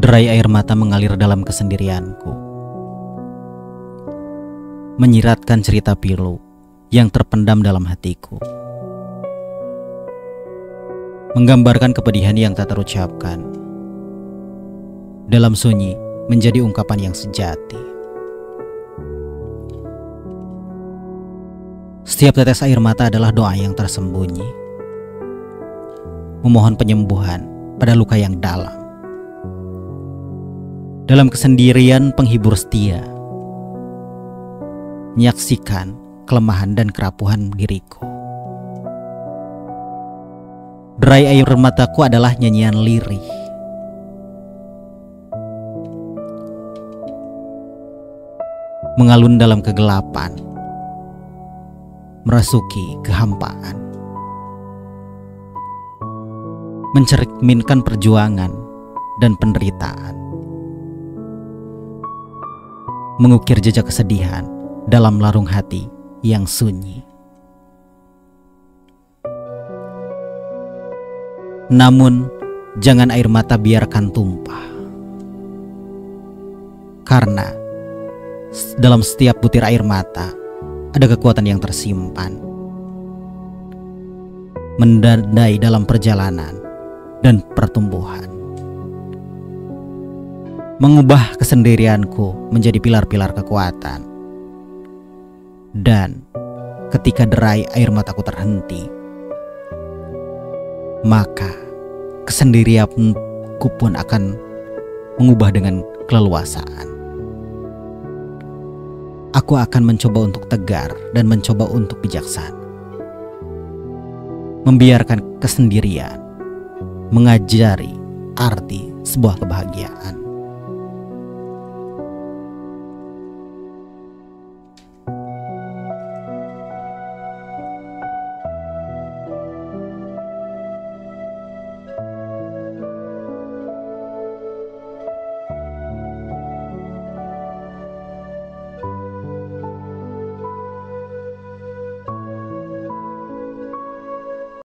Derai air mata mengalir dalam kesendirianku, menyiratkan cerita pilu yang terpendam dalam hatiku, menggambarkan kepedihan yang tak terucapkan. Dalam sunyi menjadi ungkapan yang sejati. Setiap tetes air mata adalah doa yang tersembunyi, memohon penyembuhan pada luka yang dalam. Dalam kesendirian penghibur setia, menyaksikan kelemahan dan kerapuhan diriku. Derai air mataku adalah nyanyian lirih, mengalun dalam kegelapan, merasuki kehampaan, mencerminkan perjuangan dan penderitaan, mengukir jejak kesedihan dalam larung hati yang sunyi. Namun, jangan air mata biarkan tumpah, karena dalam setiap butir air mata ada kekuatan yang tersimpan, mendandai dalam perjalanan dan pertumbuhan, mengubah kesendirianku menjadi pilar-pilar kekuatan. Dan ketika derai air mataku terhenti, maka kesendirianku pun akan mengubah dengan keleluasaan. Aku akan mencoba untuk tegar dan mencoba untuk bijaksana, membiarkan kesendirian mengajari arti sebuah kebahagiaan.